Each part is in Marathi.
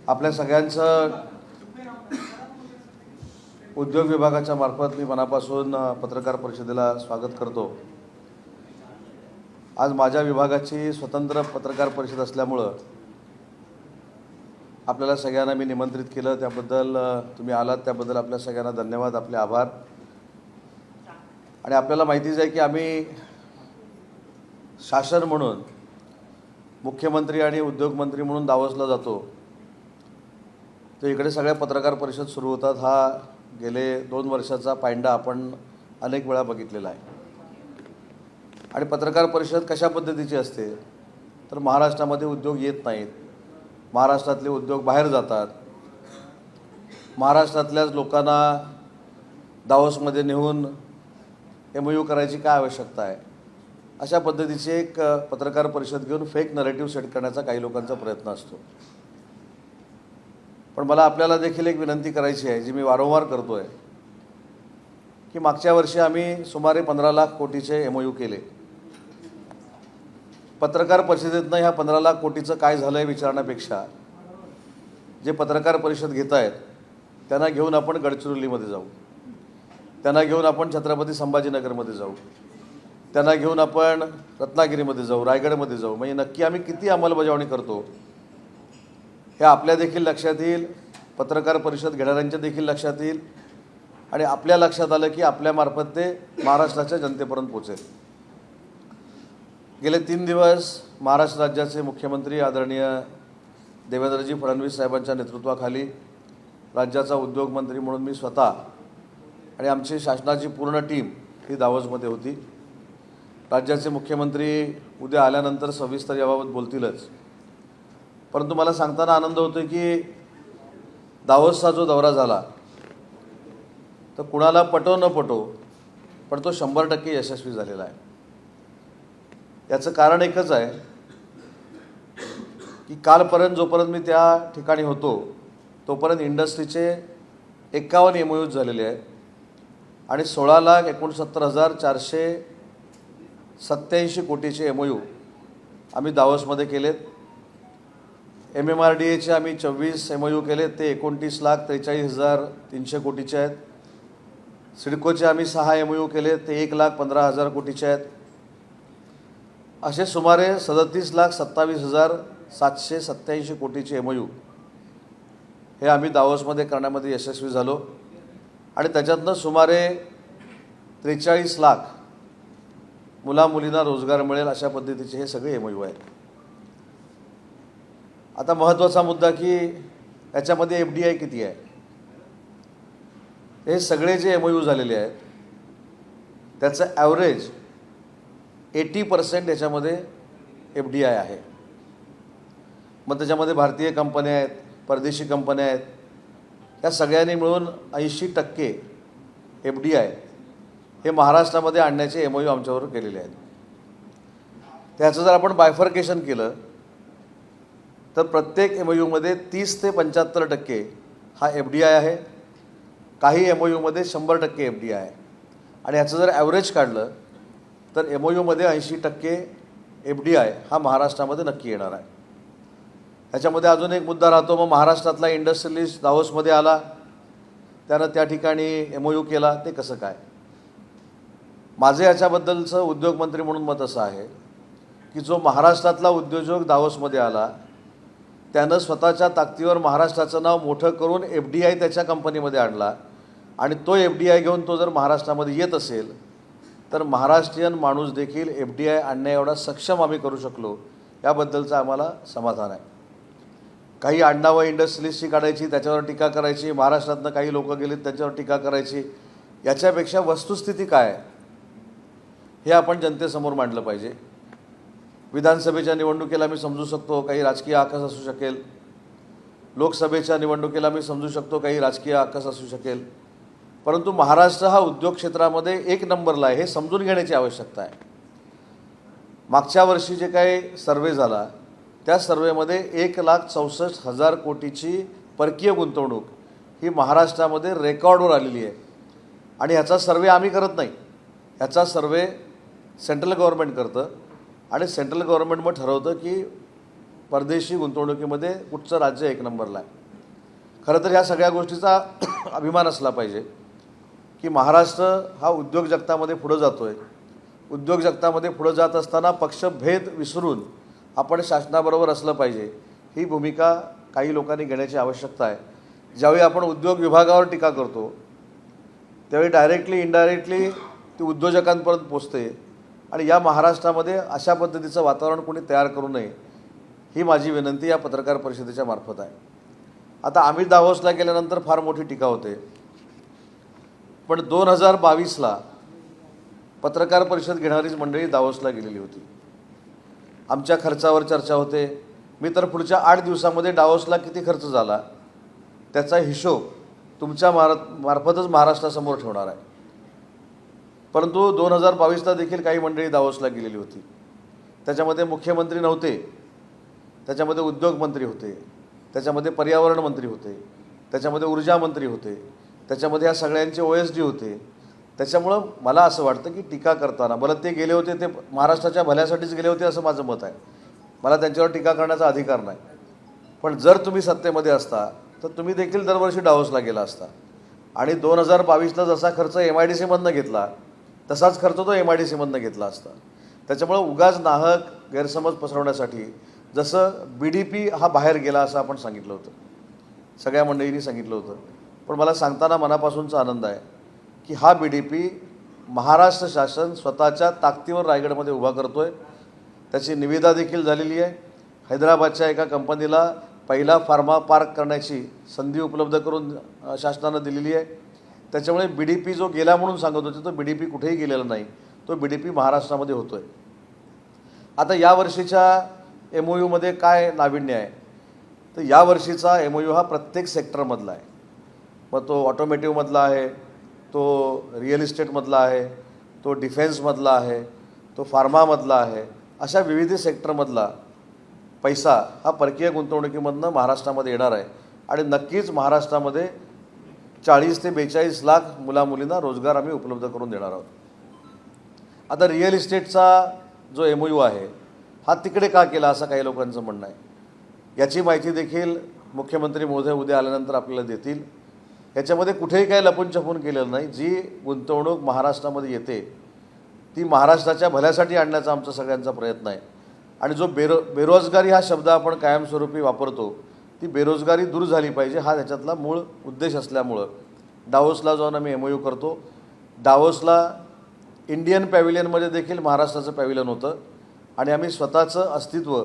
आपल्या सगळ्यांचं उद्योग विभागाच्या मार्फत मी मनापासून पत्रकार परिषदेला स्वागत करतो। आज माझ्या विभागाची स्वतंत्र पत्रकार परिषद असल्यामुळे आपल्याला सगळ्यांना मी निमंत्रित केलं, त्याबद्दल तुम्ही आलात त्याबद्दल आपल्या सगळ्यांना धन्यवाद, आपले आभार। आणि आपल्याला माहितीच आहे की आम्ही शासन म्हणून मुख्यमंत्री आणि उद्योगमंत्री म्हणून दावोसला जातो, तर इकडे सगळ्या पत्रकार परिषद सुरू होतात। हा गेले 2 वर्षाचा पायंडा आपण अनेक वेळा बघितलेला आहे। आणि पत्रकार परिषद कशा पद्धतीची असते तर महाराष्ट्रामध्ये उद्योग येत नाहीत, महाराष्ट्रातले उद्योग बाहेर जातात, महाराष्ट्रातल्याच लोकांना दावोसमध्ये नेऊन MOU करायची काय आवश्यकता आहे, अशा पद्धतीची एक पत्रकार परिषद घेऊन फेक नरेटिव्ह सेट करण्याचा काही लोकांचा प्रयत्न असतो। पण मला आपल्याला देखील एक विनंती करायची आहे, जी मी वारंवार करतोय, की मागच्या वर्षी आम्ही सुमारे 15 लाख कोटीचे MOU केले। पत्रकार परिषदेतनं ह्या 15 लाख कोटीचं काय झालं आहे विचारण्यापेक्षा जे पत्रकार परिषद घेत आहेत त्यांना घेऊन आपण गडचिरोलीमध्ये जाऊ, त्यांना घेऊन आपण छत्रपती संभाजीनगरमध्ये जाऊ, त्यांना घेऊन आपण रत्नागिरीमध्ये जाऊ, रायगडमध्ये जाऊ। म्हणजे नक्की आम्ही किती अंमलबजावणी करतो हे आपल्या देखील लक्षात येईल, पत्रकार परिषद घेणाऱ्यांच्या देखील लक्षात येईल आणि आपल्या लक्षात आलं की आपल्यामार्फत ते महाराष्ट्राच्या जनतेपर्यंत पोचेल। गेले 3 दिवस महाराष्ट्र राज्याचे मुख्यमंत्री आदरणीय देवेंद्रजी फडणवीस साहेबांच्या नेतृत्वाखाली राज्याचा उद्योगमंत्री म्हणून मी स्वतः आणि आमची शासनाची पूर्ण टीम ही दावोसमध्ये होती। राज्याचे मुख्यमंत्री उद्या आल्यानंतर सविस्तर याबाबत बोलतीलच, परंतु मला सांगताना आनंद होतो की दावोसचा जो दौरा झाला तर कुणाला पटो न पटो पण तो 100% यशस्वी झालेला आहे। याचं कारण एकच आहे की कालपर्यंत जोपर्यंत मी त्या ठिकाणी होतो तोपर्यंत इंडस्ट्रीचे 51 MOUs झालेले आहेत आणि 16,69,487 कोटीचे MOU आम्ही दावोसमध्ये केलेत। MMRDAचे आम्ही 24 MOU केलेत, ते 29,43,300 कोटीचे आहेत। सिडकोचे आम्ही 6 MOU केलेत, ते 1,15,000 कोटीचे आहेत। असे सुमारे 37,27,787 कोटीचे MOU हे आम्ही दावोसमध्ये करण्यामध्ये यशस्वी झालो आणि त्याच्यातनं सुमारे 43 लाख मुलामुलींना रोजगार मिळेल अशा पद्धतीचे हे सगळे MOU आहेत। आता महत्त्वाचा मुद्दा की याच्यामध्ये FDI किती आहे। हे सगळे जे MOU झालेले आहेत त्याचं ॲव्हरेज 80% याच्यामध्ये FDI आहे। मग त्याच्यामध्ये भारतीय कंपन्या आहेत, परदेशी कंपन्या आहेत, या सगळ्यांनी मिळून 80% FDI हे महाराष्ट्रामध्ये आणण्याचे MOU आमच्याबरोबर केलेले आहेत। त्याचं जर आपण बायफर्केशन केलं तर प्रत्येक MOUमध्ये 30 ते 75% हा FDI आहे, काही MOUमध्ये 100% FDI आहे आणि ह्याचं जर ॲव्हरेज काढलं तर MOUमध्ये 80% FDI हा महाराष्ट्रामध्ये नक्की येणार आहे। त्याच्यामध्ये अजून एक मुद्दा राहतो, मग महाराष्ट्रातला इंडस्ट्रियलिस्ट दावोसमध्ये आला, त्यानं त्या ठिकाणी MOU केला, ते कसं काय। माझे याच्याबद्दलचं उद्योगमंत्री म्हणून मत असं आहे की जो महाराष्ट्रातला उद्योजक दावोसमध्ये आला त्यानं स्वतःच्या ताकदीवर महाराष्ट्राचं नाव मोठं करून FDI त्याच्या कंपनीमध्ये आणला आणि तो FDI घेऊन तो जर महाराष्ट्रामध्ये येत असेल तर महाराष्ट्रीयन माणूस देखील FDI आणण्या एवढा सक्षम आम्ही करू शकलो, याबद्दलचं आम्हाला समाधान आहे। काही आडनावं इंडस्ट्रियलिस्टची काढायची, त्याच्यावर टीका करायची, महाराष्ट्रातनं काही लोक गेलीत त्याच्यावर टीका करायची, याच्यापेक्षा वस्तुस्थिती काय आहे हे आपण जनतेसमोर मांडलं पाहिजे। विधानसभेच्या निवडणुकीला मी समजू शकतो काही राजकीय आकस असू शकेल, लोकसभेच्या निवडणुकीला मी समजू शकतो काही राजकीय आकस असू शकेल, परंतु महाराष्ट्र हा उद्योग क्षेत्रामध्ये 1 नंबरला आहे हे समजून घेण्याची आवश्यकता आहे। मागच्या वर्षी जे काही सर्वे झाला त्या सर्वेमध्ये 1,64,000 कोटीची परकीय गुंतवणूक ही महाराष्ट्रामध्ये रेकॉर्डवर आलेली आहे आणि ह्याचा सर्वे आम्ही करत नाही, ह्याचा सर्वे सेंट्रल गव्हर्नमेंट करतं आणि सेंट्रल गव्हर्नमेंट मग ठरवतं की परदेशी गुंतवणुकीमध्ये कुठचं राज्य एक नंबरला आहे. खरं तर ह्या सगळ्या गोष्टीचा अभिमान असला पाहिजे की महाराष्ट्र हा उद्योग जगतामध्ये पुढं जातो आहे. उद्योग जगतामध्ये पुढं जात असताना पक्षभेद विसरून आपण शासनाबरोबर असलं पाहिजे, ही भूमिका काही लोकांनी घेण्याची आवश्यकता आहे. ज्यावेळी आपण उद्योग विभागावर टीका करतो त्यावेळी डायरेक्टली इनडायरेक्टली ती उद्योजकांपर्यंत पोचते आणि या महाराष्ट्रामध्ये अशा पद्धतीचं वातावरण कोणी तयार करू नये, ही माझी विनंती या पत्रकार परिषदेच्या मार्फत आहे. आता आम्ही दावोसला गेल्यानंतर फार मोठी टीका होते, पण 2022ला पत्रकार परिषद घेणारीच मंडळी दावोसला गेलेली होती. आमच्या खर्चावर चर्चा होते. मी तर पुढच्या 8 दिवसामध्ये दावोसला किती खर्च झाला त्याचा हिशोब तुमच्या मार्फतच महाराष्ट्रासमोर ठेवणार आहे. परंतु 2022ला देखील काही मंडळी दावोसला गेलेली होती. त्याच्यामध्ये मुख्यमंत्री नव्हते, त्याच्यामध्ये उद्योगमंत्री होते, त्याच्यामध्ये पर्यावरण मंत्री होते, त्याच्यामध्ये ऊर्जा मंत्री होते, त्याच्यामध्ये या सगळ्यांचे OSD होते. त्याच्यामुळं मला असं वाटतं की टीका करताना बरं ते गेले होते ते महाराष्ट्राच्या भल्यासाठीच गेले होते असं माझं मत आहे. मला त्यांच्यावर टीका करण्याचा अधिकार नाही. पण जर तुम्ही सत्तेमध्ये असता तर तुम्ही देखील दरवर्षी दावोसला गेला असता आणि 2022ला जसा खर्च MIDCमधनं घेतला तसाच खर्च तो MIDCमधनं घेतला असता. त्याच्यामुळं उगाच नाहक गैरसमज पसरवण्यासाठी जसं BDP हा बाहेर गेला असं आपण सांगितलं होतं, सगळ्या मंडळींनी सांगितलं होतं. पण मला सांगताना मनापासूनचा आनंद आहे की हा BDP महाराष्ट्र शासन स्वतःच्या ताकदीवर रायगडमध्ये उभा करतो आहे. त्याची निविदा देखील झालेली आहे. हैदराबादच्या एका कंपनीला पहिला फार्मा पार्क करण्याची संधी उपलब्ध करून शासनानं दिलेली आहे. त्याच्यामुळे BDP जो गेला म्हणून सांगत होते तो BDP कुठेही गेलेला नाही, तो BDP महाराष्ट्रामध्ये होतो आहे. आता यावर्षीच्या MOUमध्ये काय नाविन्य आहे तर यावर्षीचा MOU हा प्रत्येक सेक्टरमधला आहे. मग तो ऑटोमेटिव्हमधला आहे, तो रिअल इस्टेटमधला आहे, तो डिफेन्समधला आहे, तो फार्मामधला आहे. अशा विविध सेक्टरमधला पैसा हा परकीय गुंतवणुकीमधनं महाराष्ट्रामध्ये येणार आहे आणि नक्कीच महाराष्ट्रामध्ये 40 ते 42 लाख मुलामुलींना रोजगार आम्ही उपलब्ध करून देणार आहोत. आता रिअल इस्टेटचा जो MOU आहे हा तिकडे का केला असं काही लोकांचं म्हणणं आहे. याची माहिती देखील मुख्यमंत्री महोदय उद्या आल्यानंतर आपल्याला देतील. याच्यामध्ये कुठेही काही लपून छपून केलेलं नाही. जी गुंतवणूक महाराष्ट्रामध्ये येते ती महाराष्ट्राच्या भल्यासाठी आणण्याचा आमचा सगळ्यांचा प्रयत्न आहे. आणि जो बेरोजगारी हा शब्द आपण कायमस्वरूपी वापरतो ती बेरोजगारी दूर झाली पाहिजे हा त्याच्यातला मूळ उद्देश असल्यामुळं दावोसला जाऊन आम्ही MOU करतो. दावोसला इंडियन पॅव्हिलियनमध्ये देखील महाराष्ट्राचं पॅव्हिलियन होतं आणि आम्ही स्वतःचं अस्तित्व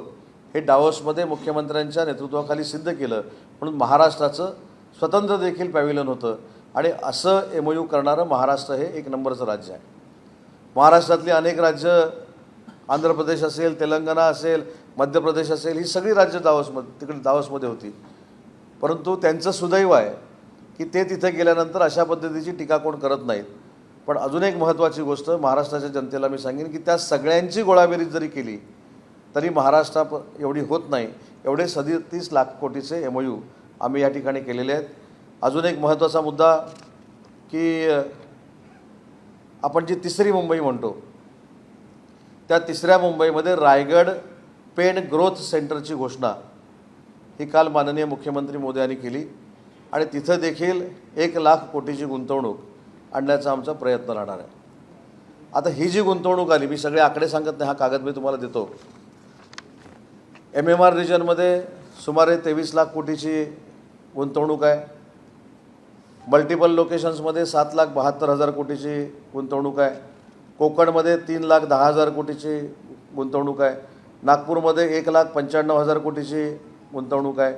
हे दावोसमध्ये मुख्यमंत्र्यांच्या नेतृत्वाखाली सिद्ध केलं म्हणून महाराष्ट्राचं स्वतंत्र देखील पॅव्हिलियन होतं. आणि असं MOU करणारं महाराष्ट्र हे एक नंबरचं राज्य आहे. महाराष्ट्रातली अनेक राज्य आंध्र प्रदेश असेल, तेलंगणा असेल, मध्य प्रदेश असेल, ही सगळी राज्य तिकडे दावोसमध्ये होती. परंतु त्यांचं सुदैव आहे की ते तिथे गेल्यानंतर अशा पद्धतीची टीका कोण करत नाहीत. पण अजून एक महत्त्वाची गोष्ट महाराष्ट्राच्या जनतेला मी सांगेन की त्या सगळ्यांची गोळाबेरीज जरी केली तरी महाराष्ट्रात एवढी होत नाही. एवढे 37 लाख कोटीचे MOU आम्ही या ठिकाणी केलेले आहेत. अजून एक महत्त्वाचा मुद्दा की आपण जी तिसरी मुंबई म्हणतो त्या तिसऱ्या मुंबईमध्ये रायगड पेन ग्रोथ सेंटरची घोषणा ही काल माननीय मुख्यमंत्री मोदयांनी केली आणि तिथं देखील 1 लाख कोटीची गुंतवणूक आणण्याचा आमचा प्रयत्न राहणार आहे. आता ही जी गुंतवणूक आली, मी सगळे आकडे सांगत नाही, हा कागद मी तुम्हाला देतो. MMR रिजनमध्ये सुमारे 23 लाख कोटीची गुंतवणूक आहे. मल्टिपल लोकेशन्समध्ये 7,72,000 कोटीची गुंतवणूक आहे. कोकणमध्ये 3,10,000 कोटीची गुंतवणूक आहे. नागपूरमध्ये 1,95,000 कोटीची गुंतवणूक आहे.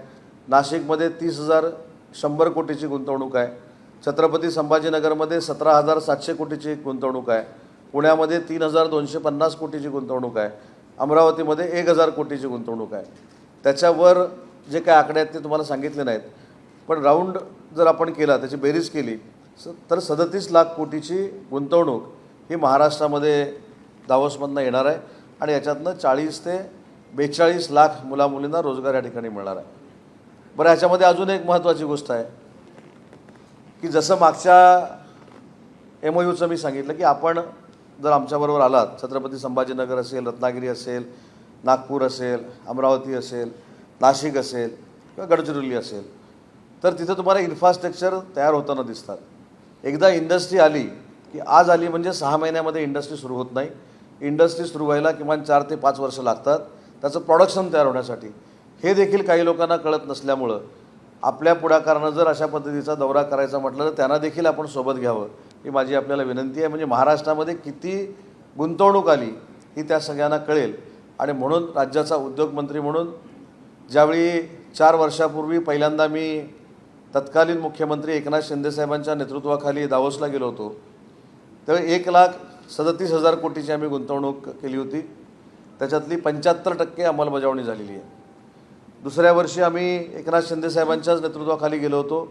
नाशिकमध्ये 30,100 कोटीची गुंतवणूक आहे. छत्रपती संभाजीनगरमध्ये 17,700 कोटीची गुंतवणूक आहे. पुण्यामध्ये 3,250 कोटीची गुंतवणूक आहे. अमरावतीमध्ये 1,000 कोटीची गुंतवणूक आहे. त्याच्यावर जे काय आकडे आहेत ते तुम्हाला सांगितले नाहीत, पण राऊंड जर आपण केला, त्याची बेरीज केली तर 37 लाख कोटीची गुंतवणूक ही महाराष्ट्रामध्ये दावोसमधनं येणार आहे आणि याच्यातनं 40 ते 42 लाख मुलामुलींना रोजगार या ठिकाणी मिळणार आहे. बरं, ह्याच्यामध्ये अजून एक महत्त्वाची गोष्ट आहे की जसं मागच्या MOUचं मी सांगितलं की आपण जर आमच्याबरोबर आलात, छत्रपती संभाजीनगर असेल, रत्नागिरी असेल, नागपूर असेल, अमरावती असेल, नाशिक असेल किंवा गडचिरोली असेल, तर तिथं तुम्हाला इन्फ्रास्ट्रक्चर तयार होताना दिसतात. एकदा इंडस्ट्री आली की आज आली म्हणजे 6 महिन्यामध्ये इंडस्ट्री सुरू होत नाही. इंडस्ट्री सुरू व्हायला किमान 4 ते 5 वर्ष लागतात त्याचं प्रोडक्शन तयार होण्यासाठी. हे देखील काही लोकांना कळत नसल्यामुळं आपल्या पुढाकारानं जर अशा पद्धतीचा दौरा करायचा म्हटलं तर त्यांना देखील आपण सोबत घ्यावं ही माझी आपल्याला विनंती आहे. म्हणजे महाराष्ट्रामध्ये किती गुंतवणूक आली ही त्या सगळ्यांना कळेल. आणि म्हणून राज्याचा उद्योगमंत्री म्हणून ज्यावेळी 4 वर्षापूर्वी पहिल्यांदा मी तत्कालीन मुख्यमंत्री एकनाथ शिंदेसाहेबांच्या नेतृत्वाखाली दावोसला गेलो होतो, त्यावेळी 1,37,000 कोटीची आम्ही गुंतवणूक केली होती. त्याच्यातली 75% अंमलबजावणी झालेली आहे. दुसऱ्या वर्षी आम्ही एकनाथ शिंदेसाहेबांच्याच नेतृत्वाखाली गेलो होतो.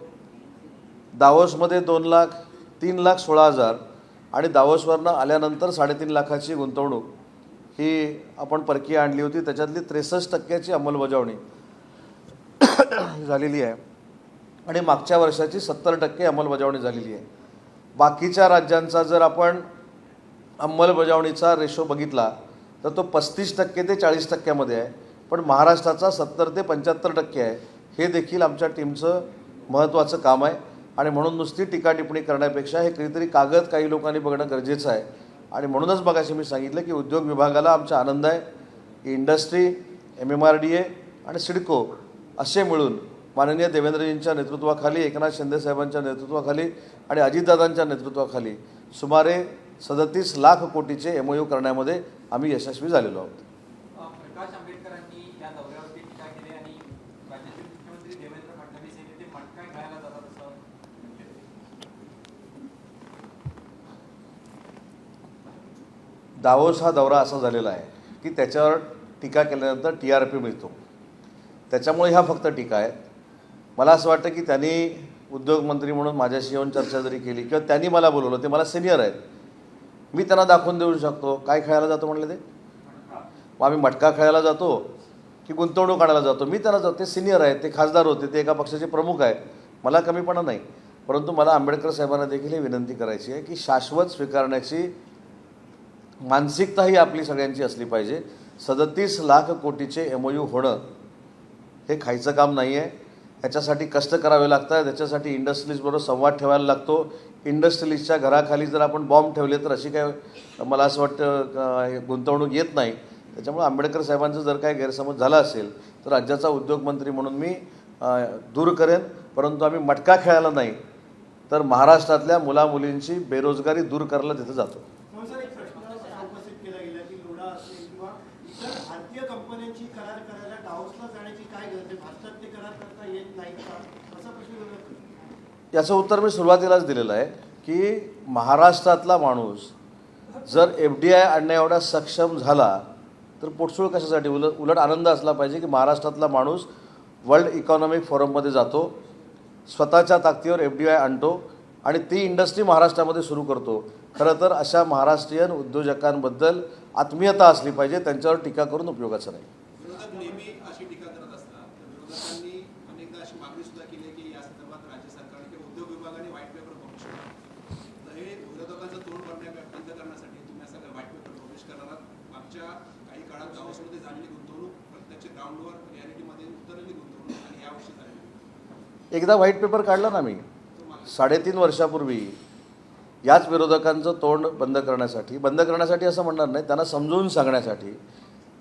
दावोसमध्ये 3,16,000 आणि दावोसवरनं आल्यानंतर 3.5 लाखाची गुंतवणूक ही आपण परकीय आणली होती. त्याच्यातली 63% अंमलबजावणी झालेली आहे आणि मागच्या वर्षाची 70% अंमलबजावणी झालेली आहे. बाकीच्या राज्यांचा जर आपण अंमलबजावणीचा रेशो बघितला तर तो 35% ते 40% आहे, पण महाराष्ट्राचा 70 ते 75% आहे. हे देखील आमच्या टीमचं महत्त्वाचं काम आहे. आणि म्हणून नुसती टीका टिप्पणी करण्यापेक्षा हे कधीतरी कागद काही लोकांनी बघणं गरजेचं आहे. आणि म्हणूनच मगाशी मी सांगितलं की उद्योग विभागाला आमचा आनंद आहे की इंडस्ट्री, MMRDA आणि सिडको असे मिळून माननीय देवेंद्रजींच्या नेतृत्वाखाली, एकनाथ शिंदेसाहेबांच्या नेतृत्वाखाली आणि अजितदादांच्या नेतृत्वाखाली सुमारे 37 लाख कोटीचे MOU करण्यामध्ये आम्ही यशस्वी झालेलो आहोत. प्रकाश आंबेडकरांनी या दौऱ्यावरती टीका केली आणि राज्याचे मुख्यमंत्री देवेंद्र फडणवीस यांनी ते मटका घ्यायला जातात असं म्हटले. दावोस हा दौरा असा झालेला आहे की त्याच्यावर टीका केल्यानंतर TRP मिळतो. त्याच्यामुळे ह्या फक्त टीका आहेत. मला असं वाटतं की त्यांनी उद्योगमंत्री म्हणून माझ्याशी येऊन चर्चा जरी केली किंवा त्यांनी मला बोलवलं, ते मला सिनियर आहेत, मी त्यांना दाखवून देऊ शकतो. काय खेळायला जातो म्हणले ते? मग आम्ही मटका खेळायला जातो की गुंतवणूक आणायला जातो? मी त्यांना जातो. ते सिनियर आहेत, ते खासदार होते, ते एका पक्षाचे प्रमुख आहेत, मला कमीपणा नाही. परंतु मला आंबेडकर साहेबांना देखील ही विनंती करायची आहे की शाश्वत स्वीकारण्याची मानसिकता ही आपली सगळ्यांची असली पाहिजे. 37 लाख कोटीचे MOU होणं हे खायचं काम नाही आहे. ह्याच्यासाठी कष्ट करावे लागतात. त्याच्यासाठी इंडस्ट्रीजबरोबर संवाद ठेवायला लागतो. इंडस्ट्रीजच्या घराखाली जर आपण बॉम्ब ठेवले तर अशी काय मला असं वाटतं गुंतवणूक येत नाही. त्याच्यामुळे आंबेडकर साहेबांचं जर काय गैरसमज झाला असेल तर राज्याचा उद्योगमंत्री म्हणून मी दूर करेन. परंतु आम्ही मटका खेळायला नाही तर महाराष्ट्रातल्या मुलामुलींची बेरोजगारी दूर करायला तिथं जातो. उपस्थित केला गेला की लोढा असेल किंवा इतर भारतीय कंपन्यांची करार करायला दावोसला जाण्याची काय गरज आहे? भारतात ते करार करता येत नाही का, असा प्रश्न? याचं उत्तर मी सुरुवातीलाच दिलेलं आहे की महाराष्ट्रातला माणूस जर FDI आणण्या एवढा सक्षम झाला तर पोटसूळ कशासाठी? उलट आनंद असला पाहिजे की महाराष्ट्रातला माणूस वर्ल्ड इकॉनॉमिक फोरममध्ये जातो, स्वतःच्या ताकदीवर FDI आणतो आणि ती इंडस्ट्री महाराष्ट्रामध्ये सुरू करतो. खरं तर अशा महाराष्ट्रीयन उद्योजकांबद्दल आत्मीयता असली पाहिजे, त्यांच्यावर टीका करून उपयोगाचं नाही. विरोधक नेहमी अशी टीका करत असतात. विरोधकांनी अनेकदा अशी मागणी सुद्धा केली की या संदर्भात राज्य सरकारने किंवा उद्योग विभागाने व्हाईट पेपर पब्लिश करावा. तर हे विरोधकांचं तोंड बंद करण्यासाठी तुम्ही असं व्हाईट पेपर पब्लिश करणार आहात. मागच्या काही काळात दावोसमध्ये झालेली गुंतवणूक, प्रत्यक्ष ग्राउंडवर रियालिटीमध्ये उतरलेली गुंतवणूक आणि यावर्षी झालेली एकदा व्हाईट पेपर काढला ना मी 3.5 वर्षापूर्वी याच विरोधकांचं तोंड बंद करण्यासाठी असं म्हणणार नाही, त्यांना समजून सांगण्यासाठी,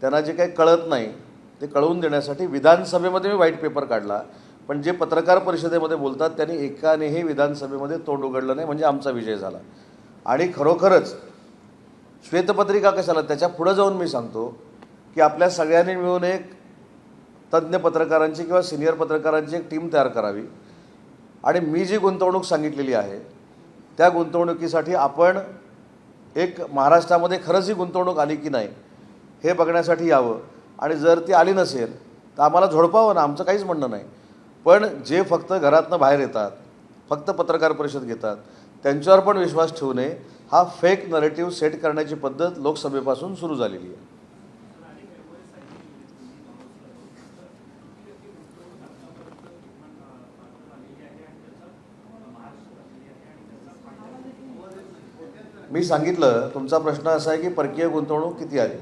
त्यांना जे काही कळत नाही ते कळवून देण्यासाठी विधानसभेमध्ये मी व्हाईट पेपर काढला. पण जे पत्रकार परिषदेमध्ये बोलतात त्यांनी एकानेही विधानसभेमध्ये तोंड उघडलं नाही, म्हणजे आमचा विजय झाला. आणि खरोखरच श्वेतपत्रिका कशाला, त्याच्या पुढं जाऊन मी सांगतो की आपल्या सगळ्यांनी मिळून एक तज्ज्ञ पत्रकारांची किंवा सिनियर पत्रकारांची एक टीम तयार करावी आणि मी जी गुंतवणूक सांगितलेली आहे त्या गुंतवणुकीसाठी आपण एक महाराष्ट्रामध्ये खरंच ही गुंतवणूक आली की नाही हे बघण्यासाठी यावं. आणि जर ती आली नसेल तर आम्हाला झोडपावं ना, आमचं काहीच म्हणणं नाही. पण जे फक्त घरातनं बाहेर येतात, फक्त पत्रकार परिषद घेतात, त्यांच्यावर पण विश्वास ठेवू नये. हा फेक नरेटिव्ह सेट करण्याची पद्धत लोकसभेपासून सुरू झालेली आहे. मी सांगितलं, तुमचा प्रश्न असा आहे की परकीय गुंतवणूक किती आली.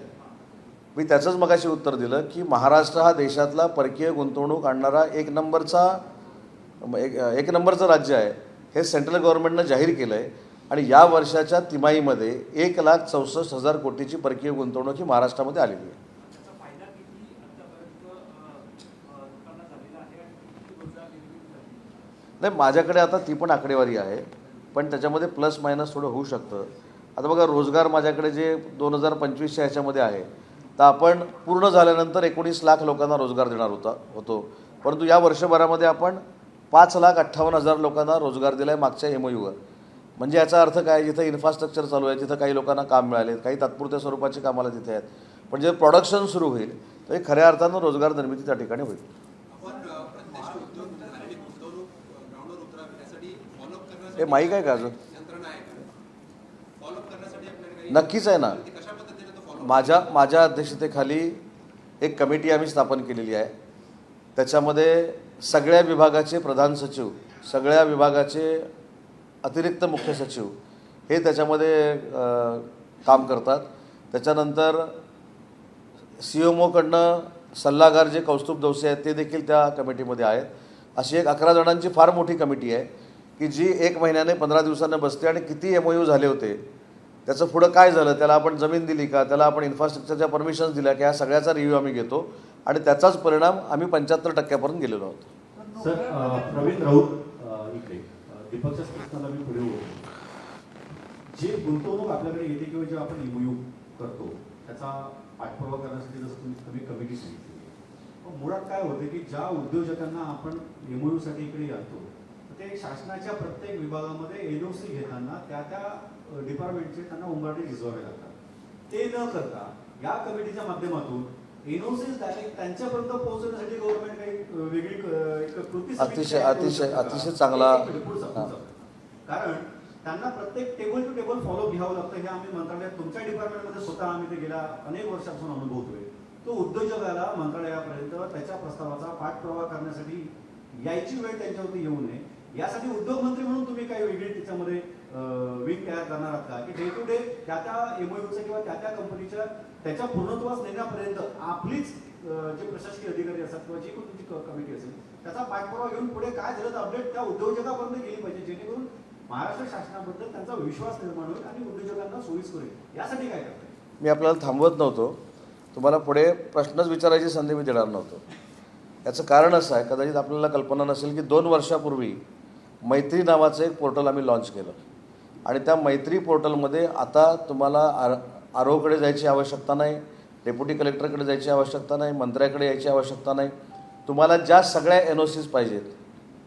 मी त्याचंच मगाशी उत्तर दिलं की महाराष्ट्र हा देशातला परकीय गुंतवणूक आणणारा एक नंबरचं राज्य आहे. हे सेंट्रल गव्हर्नमेंटनं जाहीर केलं आहे आणि या वर्षाच्या तिमाहीमध्ये 1,64,000 कोटीची परकीय गुंतवणूक ही महाराष्ट्रामध्ये आलेली आहे. त्याचा फायदा किती आतापर्यंत लोकांना झालेला आहे आणि किती रोजगार निर्मिती झाली? नाही, माझ्याकडे आता ती पण आकडेवारी आहे, पण त्याच्यामध्ये प्लस मायनस थोडं होऊ शकतं. आता बघा, रोजगार माझ्याकडे जे 2025च्या ह्याच्यामध्ये आहे, तर आपण पूर्ण झाल्यानंतर 19 लाख लोकांना रोजगार देणार होतो, परंतु या वर्षभरामध्ये आपण 5,58,000 लोकांना रोजगार दिला आहे मागच्या MOUवर. म्हणजे याचा अर्थ काय, जिथं इन्फ्रास्ट्रक्चर चालू आहे तिथं काही लोकांना काम मिळाले, काही तात्पुरत्या स्वरूपाची कामाला तिथे आहेत, पण जे प्रोडक्शन सुरू होईल तर हे खऱ्या अर्थानं रोजगार निर्मिती त्या ठिकाणी होईल. आपण प्रत्यक्ष उद्योग आणि गुंतवणूक ग्राउंडवर उतरावी यासाठी फॉलोअप हे करण्यासाठी माहीत आहे का अजून? यंत्रणा आहे का? फॉलोअप करण्यासाठी आपल्याला काही नक्कीच आहे ना. ते कशा पद्धतीने तो फॉलो माझ्या अध्यक्षतेखाली एक कमिटी आम्ही स्थापन केलेली आहे. त्याच्यामध्ये सगळ्या विभागाचे प्रधान सचिव, सगळ्या विभागाचे अतिरिक्त मुख्य सचिव हे त्याच्यामध्ये काम करतात. त्याच्यानंतर CMOकडनं सल्लागार जे कौस्तुभ दौसे आहेत ते देखील त्या कमिटीमध्ये आहेत. अशी एक 11 जणांची फार मोठी कमिटी आहे की जी 1 महिन्याने 15 दिवसांना बसते आणि किती MOU झाले होते, त्याचं पुढं काय झालं, त्याला आपण जमीन दिली का, त्याला आपण इन्फ्रास्ट्रक्चरच्या परमिशन्स दिल्या का, या सगळ्याचा रिव्ह्यू आम्ही घेतो आणि त्याचाच परिणाम आम्ही 75% गेलेलो आहोत. सर, प्रवीण राऊत इकडे दीपकच्या प्रश्नाला मी पुढे बोलतो. जे गुंतवणूक आपल्याकडे येते किंवा जे आपण MOU करतो त्याचा पाठपुरावा करण्यासाठी जसं तुम्ही कमिटी सांगितली, पण मुळात काय होते की ज्या उद्योजकांना आपण MOU साठी इकडे आणतो ते शासनाच्या प्रत्येक विभागामध्ये NOC घेताना त्या डिपार्टमेंटचे त्यांना उंबरठे झिजवावे लागतात. ते न करता या कमिटीच्या माध्यमातून NOCs डायरेक्ट त्यांच्यापर्यंत पोहोचवण्यासाठी गव्हर्नमेंट काही वेगळी एक कृती समिती तयार करू शकतं का? अतिशय चांगला. पुढचं. कारण त्यांना प्रत्येक टेबल टू टेबल फॉलो घ्यावं लागतं. हे आम्ही मंत्रालयात तुमच्या डिपार्टमेंटमध्ये स्वतः आम्ही ते गेल्या अनेक वर्षापासून अनुभवतोय. तो उद्योजकाला मंत्रालयापर्यंत त्याच्या प्रस्तावाचा पाठपुरावा करण्यासाठी यायची वेळ त्यांच्यावरती येऊ नये यासाठी उद्योगमंत्री म्हणून तुम्ही काही वेगळी त्याच्यामध्ये विंग तयार करणार आहात का, की डे टू डे त्या MOUचं किंवा त्या कंपनीच्या त्याच्या पूर्णत्वास नेण्यापर्यंत आपलीच जे प्रशासकीय अधिकारी असतात किंवा जी कोण तुमची कमिटी असेल त्याचा पाठपुरावा घेऊन पुढे काय झालं तर अपडेट त्या उद्योजकापर्यंत गेली पाहिजे, जेणेकरून महाराष्ट्र शासनाबद्दल त्यांचा विश्वास निर्माण होईल आणि उद्योजकांना सोयीस्कर होईल. यासाठी काय करताय? मी आपल्याला थांबवत नव्हतो, तुम्हाला पुढे प्रश्नच विचारायची संधी मी देणार नव्हतो. याचं कारण असं आहे, कदाचित आपल्याला कल्पना नसेल की 2 वर्षापूर्वी मैत्री नावाचं एक पोर्टल आम्ही लॉन्च केलं आणि त्या मैत्री पोर्टलमध्ये आता तुम्हाला RO कडे जायची आवश्यकता नाही, डेप्युटी कलेक्टरकडे जायची आवश्यकता नाही, मंत्र्याकडे यायची आवश्यकता नाही. तुम्हाला ज्या सगळ्या NOCs पाहिजेत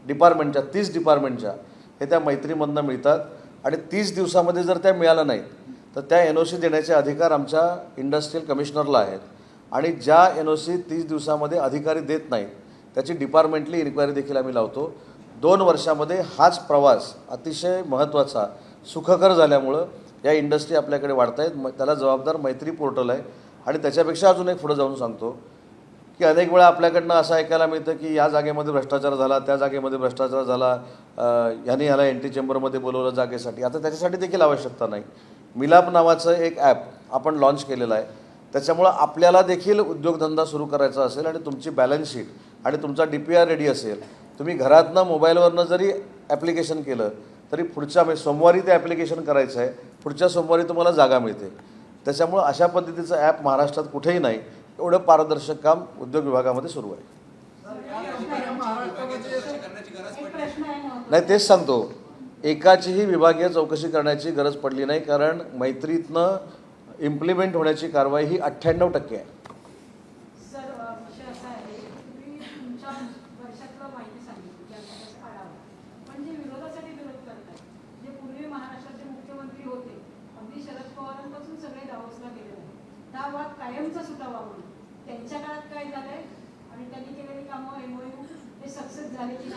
डिपार्टमेंटच्या, 30 डिपार्टमेंटच्या, हे त्या मैत्रीमधनं मिळतात आणि 30 दिवसामध्ये जर त्या मिळाल्या नाहीत तर त्या NOC देण्याचे अधिकार आमच्या इंडस्ट्रियल कमिशनरला आहेत आणि ज्या NOC 30 दिवसामध्ये अधिकारी देत नाहीत त्याची डिपार्टमेंटली इन्क्वायरी देखील आम्ही लावतो. 2 वर्षामध्ये हाच प्रवास अतिशय महत्त्वाचा सुखकर झाल्यामुळं या इंडस्ट्री आपल्याकडे वाढत आहेत. त्याला जबाबदार मैत्री पोर्टल आहे आणि त्याच्यापेक्षा अजून एक पुढं जाऊन सांगतो की अनेक वेळा आपल्याकडनं असं ऐकायला मिळतं की या जागेमध्ये भ्रष्टाचार झाला, त्या जागेमध्ये भ्रष्टाचार झाला, ह्याला NT चेंबरमध्ये बोलवलं जागेसाठी. आता त्याच्यासाठी देखील आवश्यकता नाही. मिलाप नावाचं एक ॲप आपण लॉन्च केलेलं आहे. त्याच्यामुळं आपल्याला देखील उद्योगधंदा सुरू करायचा असेल आणि तुमची बॅलन्स शीट आणि तुमचा DPR रेडी असेल, तुम्ही घरातनं मोबाईलवरनं जरी ॲप्लिकेशन केलं तरी पुढच्या सोमवारी ते ॲप्लिकेशन करायचं आहे, पुढच्या सोमवारी तुम्हाला जागा मिळते. त्याच्यामुळं अशा पद्धतीचं ॲप महाराष्ट्रात कुठेही नाही. एवढं पारदर्शक काम उद्योग विभागामध्ये सुरू आहे. करण्याची गरज पडली? नाही, तेच सांगतो, एकाचीही विभागीय चौकशी करण्याची गरज पडली नाही, कारण मैत्रीतनं इम्प्लिमेंट होण्याची कारवाई ही 98% आहे. सर, विषय असा आहे की तुम्ही तुमच्या वर्षातलं माहिती सांगितली की आमचा कसा आढावा, पण जे विरोधासाठी विरोध करतात, जे पूर्वी महाराष्ट्राचे मुख्यमंत्री होते, अगदी शरद पवारांपासून सगळे दावोसला गेलेले आहेत, हा वाद कायमचा सुटावा म्हणून त्यांच्या काळात काय झालंय आणि त्यांनी केलेली कामं MOU हे सक्सेस झाले की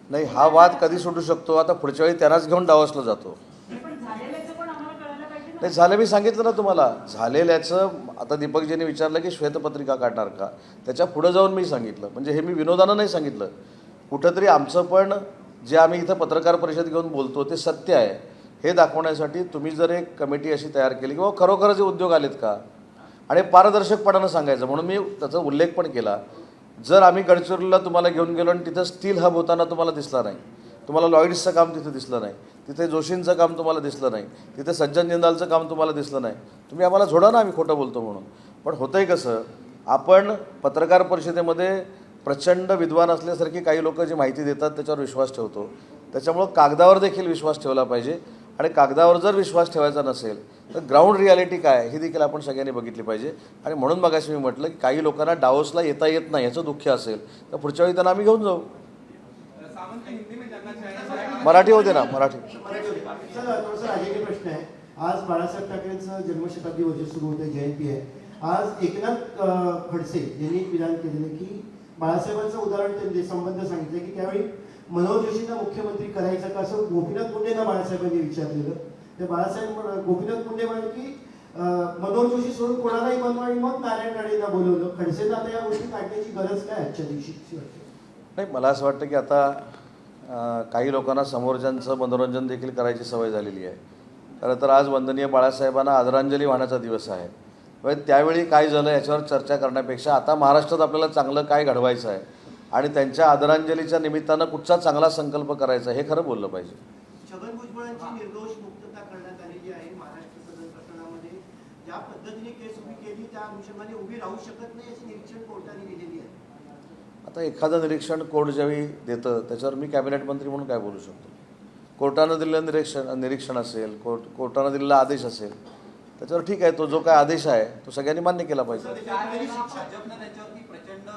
नाही, हा वाद कधी सुटू शकतो? आता पुढच्या वेळी त्यांनाच घेऊन डावसला जातो. पण झालेल्याचं पण आम्हाला कळायला पाहिजे ना. नाही, झालं, मी सांगितलं ना तुम्हाला. झालेल्याचं आता दीपकजींनी विचारलं की श्वेतपत्रिका काढणार का, त्याच्या पुढं जाऊन मी सांगितलं. म्हणजे हे मी विनोदानं नाही सांगितलं, कुठंतरी आमचं पण जे आम्ही इथं पत्रकार परिषद घेऊन बोलतो ते सत्य आहे हे दाखवण्यासाठी तुम्ही जर एक कमिटी अशी तयार केली किंवा खरोखर जे उद्योग आलेत का, आणि पारदर्शकपणानं सांगायचं. म्हणून मी त्याचा उल्लेख पण केला. जर आम्ही गडचिरोलीला तुम्हाला घेऊन गेलो आणि तिथं स्टील हब होताना तुम्हाला दिसला नाही, तुम्हाला लॉईड्सचं काम तिथे दिसलं नाही, तिथे जोशींचं काम तुम्हाला दिसलं नाही, तिथे सज्जन जिंदालचं काम तुम्हाला दिसलं नाही, तुम्ही आम्हाला झोडा ना आम्ही खोटं बोलतो म्हणून. पण होतंय कसं, आपण पत्रकार परिषदेमध्ये प्रचंड विद्वान असल्यासारखी काही लोक जी माहिती देतात त्याच्यावर विश्वास ठेवतो. त्याच्यामुळं कागदावर देखील विश्वास ठेवला पाहिजे. आणि कागदावर जर विश्वास ठेवायचा नसेल तर ग्राउंड रियालिटी काय आहे ही देखील आपण सगळ्यांनी बघितली पाहिजे. आणि म्हणून मगाशी मी म्हटलं की काही लोकांना डावोसला येता येत नाही याचं दुःख असेल तर पुढच्या वेळी त्यांना आम्ही घेऊन जाऊ. सावंत हिंदी में जानना चाहेंगे. मराठी होते ना, मराठी. सर थोडासा राजकीय प्रश्न आहे. आज बाळासाहेब ठाकरेंचं जन्मशताब्दी वर्ष सुरू होते, जयंती आहे. आज एकनाथ खडसे यांनी विधान केलेलं की बाळासाहेबांचं उदाहरण त्यांनी संबंध सांगितले की त्यावेळी मनोहर जोशींना मुख्यमंत्री करायचं का असं गोपीनाथ मुंडेंना बाळासाहेबांनी विचारलेलं. ते बाळासाहेब गोपीनाथ मुंडे म्हणाले की मनोहर जोशी सोडून कोणालाही बनवा आणि मग नारायण राणेंना बोलवलं. खडसेंना आता या गोष्टी काढण्याची गरज काय आजच्या दिवशी? नाही, मला असं वाटतं की आता काही लोकांना समोरच्यांचं मनोरंजन देखील करायची सवय झालेली आहे. खरं तर आज वंदनीय बाळासाहेबांना आदरांजली वाहण्याचा दिवस आहे. त्यावेळी काय झालं याच्यावर चर्चा करण्यापेक्षा आता महाराष्ट्रात आपल्याला चांगलं काय घडवायचं आहे आणि त्यांच्या आदरांजलीच्या निमित्तानं कुठचा चांगला संकल्प करायचा हे खरं बोललं पाहिजे. छगन भुजबळांची निर्दोष मुक्तता करण्यात आलेली आहे. महाराष्ट्र सदन प्रकरणामध्ये ज्या पद्धतीने केस उभी केली त्या अनुषंगाने उभी राहू शकत नाही असे निरीक्षण कोर्टाने दिलेली आहे. आता एखादं निरीक्षण कोर्ट ज्यावेळी देतं त्याच्यावर मी कॅबिनेट मंत्री म्हणून काय बोलू शकतो. कोर्टानं दिलेलं निरीक्षण असेल, कोर्टानं दिलेला आदेश असेल त्याच्यावर ठीक आहे, तो जो काय आदेश आहे तो सगळ्यांनी मान्य केला पाहिजे. भाजपनं त्यांच्यावरती प्रचंड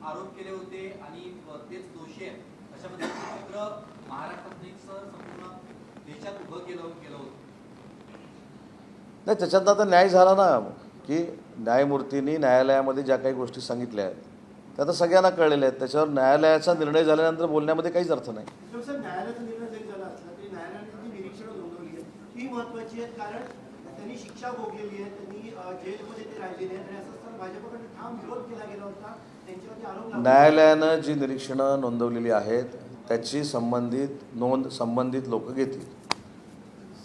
आरोप केले होते आणि तेच दोषी आहेत अशा पद्धतीचं चित्र महाराष्ट्रात नाही सर संपूर्ण देशात उभं केलं होतं. नाही, त्याच्यात आता न्याय झाला ना की न्यायमूर्तींनी न्यायालयामध्ये ज्या काही गोष्टी सांगितल्या आहेत त्या आता सगळ्यांना कळलेल्या आहेत. त्याच्यावर न्यायालयाचा निर्णय झाल्यानंतर बोलण्यामध्ये काहीच अर्थ नाही. सर न्यायालयाचा निर्णय जरी झाला असला तरी न्यायालयाने जी निरीक्षणं नोंदवली आहेत ती महत्त्वाची आहेत. कारण त्यांनी शिक्षा भोगलेली आहे, त्यांनी जेलमध्ये ते राहिलेले आहेत आणि असं असताना भाजपकडे ठाम विरोध केला गेला होता. त्यांच्यावरती आरोप न्यायालयानं जी निरीक्षणं नोंदवलेली आहेत त्याची नोंद संबंधित लोक घेतील.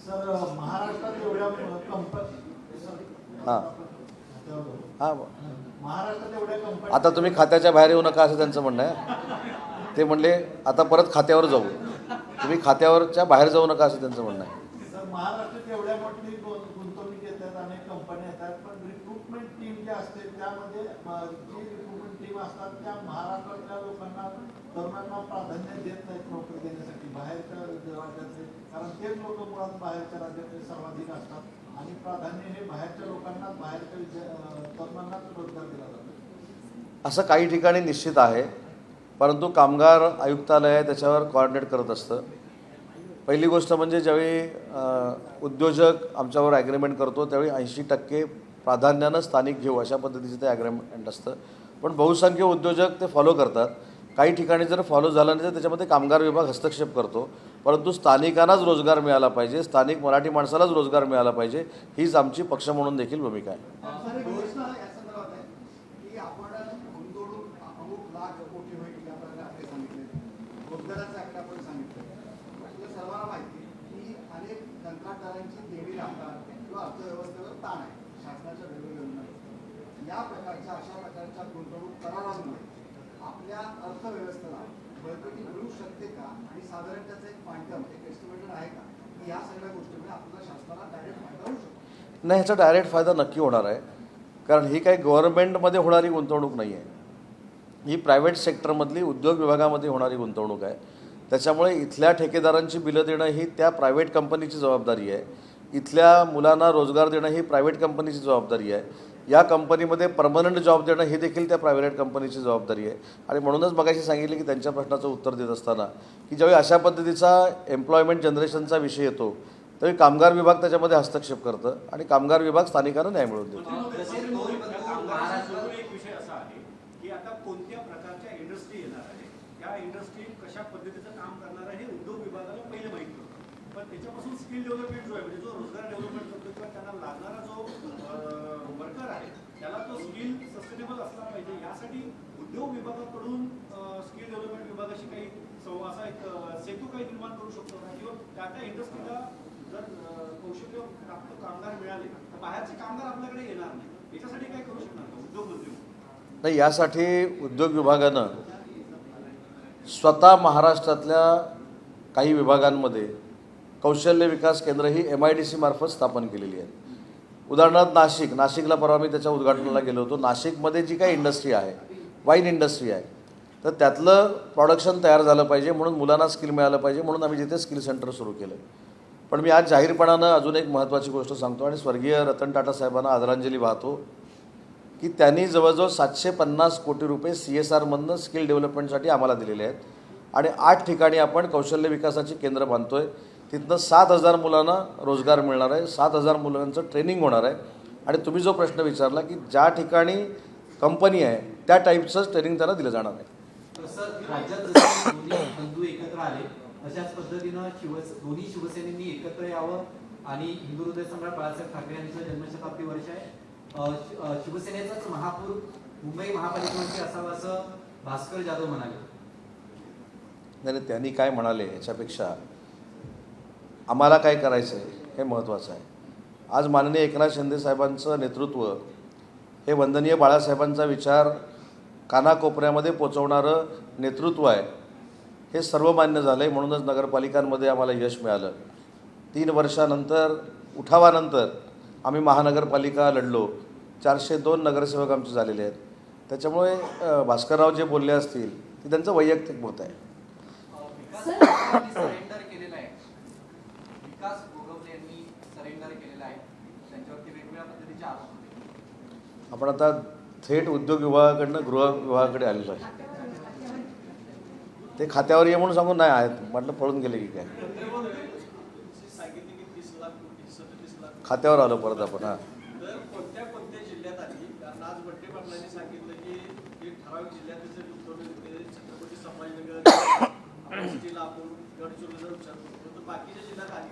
सर महाराष्ट्रात एवढ्या हां हां महाराष्ट्रात एवढ्या कंपन्या आता तुम्ही खात्याच्या बाहेर येऊ नका असं त्यांचं म्हणणं आहे. ते म्हणले आता परत खात्यावर जाऊ, तुम्ही खात्यावरच्या बाहेर जाऊ नका असं त्यांचं म्हणणं आहे. सर महाराष्ट्रात एवढ्या मोठी गुंतवणूक येतात, अनेक कंपन्या येतात, पण रिक्रुटमेंट टीम जी असते त्यामध्ये जी रिक्रुटमेंट टीम असतात त्या महाराष्ट्रातल्या लोकांना तरुणांना प्राधान्य देत नाहीत नोकरी देण्यासाठी बाहेरच्या राज्यातले. कारण तेच लोक मुळात बाहेरच्या राज्यातले सर्वाधिक असतात आणि प्राधान्य हे बाहेरच्या लोकांना बाहेरच्या तरुणांनाच रोजगार दिला जातो. असं काही ठिकाणी निश्चित आहे, परंतु कामगार आयुक्तालय त्याच्यावर कोऑर्डिनेट करत असतं. पहिली गोष्ट म्हणजे ज्यावेळी उद्योजक आमच्यावर ॲग्रीमेंट करतो त्यावेळी 80% प्राधान्यानं स्थानिक घेऊ अशा पद्धतीचं ते ॲग्रीमेंट असतं. पण बहुसंख्य उद्योजक ते फॉलो करतात. काही ठिकाणी जर फॉलो झालं नाही तर त्याच्यामध्ये कामगार विभाग हस्तक्षेप करतो. परंतु स्थानिकांनाच रोजगार मिळाला पाहिजे, स्थानिक मराठी माणसालाच रोजगार मिळाला पाहिजे, हीच आमची पक्ष म्हणून देखील भूमिका आहे. सर, एक प्रश्न या संदर्भात आहे की आपण गुंतवणूक अमुक लाख कोटी होईल या प्रकारे आपले सांगितले, रोजगाराचं ऍक्ट आपण सांगितलं. आपल्या सर्वांना माहिती की अनेक कंत्राटदारांची देणी राहतात किंवा अर्थव्यवस्थेवर ताण आहे शासनाच्या वेगवेगळ्या योजना. या प्रकारच्या अशा प्रकारच्या गुंतवणूक करारांमुळे आपल्या अर्थव्यवस्थेला बळकटी मिळू शकते का आणि साधारण त्याचं एक क्वांटम एक एस्टिमेटेड आहे का की या सगळ्या गोष्टीमुळे आपल्याला शासनाला डायरेक्ट फायदा होऊ शकतो? नाही, ह्याचा डायरेक्ट फायदा नक्की होणार आहे. कारण ही काही गव्हर्नमेंटमध्ये होणारी गुंतवणूक नाही आहे, ही प्रायव्हेट सेक्टरमधली उद्योग विभागामध्ये होणारी गुंतवणूक आहे. त्याच्यामुळे इथल्या ठेकेदारांची बिलं देणं ही त्या प्रायव्हेट कंपनीची जबाबदारी आहे. इथल्या मुलांना रोजगार देणं ही प्रायव्हेट कंपनीची जबाबदारी आहे. या कंपनीमध्ये परमनंट जॉब देणं ही देखील त्या प्रायव्हेट कंपनीची जबाबदारी आहे. आणि म्हणूनच मगाशी सांगितलं की त्यांच्या प्रश्नाचं उत्तर देत असताना की ज्यावेळी अशा पद्धतीचा एम्प्लॉयमेंट जनरेशनचा विषय येतो त्यावेळी कामगार विभाग त्याच्यामध्ये हस्तक्षेप करतं आणि कामगार विभाग स्थानिकांना न्याय मिळवून देतो. महाराष्ट्रात एक विषय असा आहे की आता कोणत्या प्रकारच्या इंडस्ट्री येणार आहे, त्या इंडस्ट्री कशा पद्धतीचं काम करणार आहे हे उद्योग विभागाला पहिले माहिती होतं. पण त्याच्यापासून स्किल डेव्हलपमेंट जो आहे म्हणजे जो रोजगार डेव्हलपमेंट करतो किंवा त्यांना लागणारा जो वर्कर आहे त्याला तो स्किल सस्टेनेबल असला पाहिजे. यासाठी उद्योग विभागाकडून स्किल डेव्हलपमेंट विभागाशी काही असा एक सेतू काही निर्माण करू शकतो का किंवा त्या इंडस्ट्रीला जर कौशल्य प्राप्त कामगार मिळाले तर बाहेरचे कामगार आपल्याकडे येणार नाही. याच्यासाठी काय करू शकणार का उद्योग मंत्री म्हणून? नाही, यासाठी उद्योग विभागानं स्वतः महाराष्ट्रातल्या काही विभागांमध्ये कौशल्य विकास केंद्र ही MIDC मार्फत स्थापन केलेली आहे. उदाहरणार्थ नाशिकला परवा मी त्याच्या उद्घाटनाला गेलो होतो. नाशिकमध्ये जी काही इंडस्ट्री आहे, वाईन इंडस्ट्री आहे, तर त्यातलं प्रोडक्शन तयार झालं पाहिजे म्हणून मुलांना स्किल मिळालं पाहिजे म्हणून आम्ही तिथे स्किल सेंटर सुरू केलं. पण मी आज जाहीरपणानं अजून एक महत्त्वाची गोष्ट सांगतो आणि स्वर्गीय रतन टाटा साहेबांना आदरांजली वाहतो की त्यांनी जवळजवळ 750 कोटी रुपये CSRमधनं स्किल डेव्हलपमेंटसाठी आम्हाला दिलेले आहेत आणि 8 ठिकाणी आपण कौशल्य विकासाची केंद्र बांधतो आहे. तिथनं 7,000 मुलांना रोजगार मिळणार आहे, 7,000 मुलांचं ट्रेनिंग होणार आहे. आणि तुम्ही जो प्रश्न विचारला की ज्या ठिकाणी कंपनी आहे त्या टाईपचंच ट्रेनिंग त्यांना दिलं जाणार आहे. सर, राज्यात जसे दोन्ही बंधू एकत्र आले अशाच पद्धतीनं दोन्ही शिवसेनेनी एकत्र यावं आणि हिंदू हृदय सम्राट बाळासाहेब ठाकरे यांचं जन्मशताब्दी वर्ष आहे. शिवसेनेचाच महापूर मुंबई महापालिकेवरती असावं असं भास्कर जाधव म्हणाले. नाही, त्यांनी काय म्हणाले याच्यापेक्षा आम्हाला काय करायचं आहे हे महत्त्वाचं आहे. आज माननीय एकनाथ शिंदे साहेबांचं नेतृत्व हे वंदनीय बाळासाहेबांचा विचार कानाकोपऱ्यामध्ये पोचवणारं नेतृत्व आहे हे सर्व मान्य झालं आहे. म्हणूनच नगरपालिकांमध्ये आम्हाला यश मिळालं. 3 वर्षानंतर उठावानंतर आम्ही महानगरपालिका लढलो. 402 नगरसेवक आमचे झालेले आहेत. त्याच्यामुळे भास्करराव जे बोलले असतील ते त्यांचं वैयक्तिक मत आहे. सरेंडर केलेलं आहे. विकास गोगवले यांनी सरेंडर केलेलं आहे. त्यांच्यावरती वेगवेगळ्या पद्धतीचे आरोप होते. आपण आता थेट उद्योग विभागाकडनं गृह विभागाकडे आलेलो आहे. ते खात्यावर ये म्हणून सांगून नाही आहेत म्हटलं पळून गेले की काय. सांगितले की 30 लाख कोटी 37 लाख खात्यावर आलो परत आपण. हां, तर कोणत्या जिल्ह्यात आली? कारण आज बट्टे पाटलांनी सांगितलं की हे ठराविक जिल्ह्यात छत्रपती संभाजीनगर स्टील आपण गडचिरोलीचा विचार करतो, तर बाकीच्या जिल्ह्यात आली.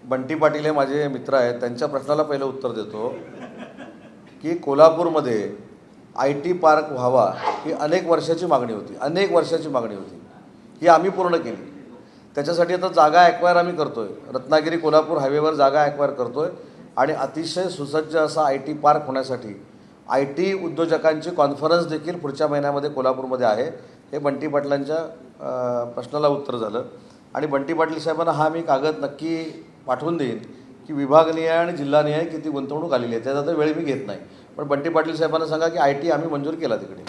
बंटी पाटील हे माझे मित्र आहेत. त्यांच्या प्रश्नाला पहिलं उत्तर देतो की कोल्हापूरमध्ये IT पार्क व्हावा ही अनेक वर्षाची मागणी होती. ही आम्ही पूर्ण केली. त्याच्यासाठी आता जागा ॲक्वायर आम्ही करतो आहे. रत्नागिरी कोल्हापूर हायवेवर जागा ॲक्वायर करतो आहे आणि अतिशय सुसज्ज असा IT पार्क होण्यासाठी IT उद्योजकांची कॉन्फरन्स देखील पुढच्या महिन्यामध्ये कोल्हापूरमध्ये आहे. हे बंटी पाटलांच्या प्रश्नाला उत्तर झालं. आणि बंटी पाटील साहेबांना हा मी कागद नक्की पाठवून देईन की विभागनिहाय आणि जिल्हानिहाय किती गुंतवणूक आलेली आहे. त्याचा तर वेळ मी घेत नाही. पण बंटी पाटील साहेबांना सांगा की IT आम्ही मंजूर केला तिकडे.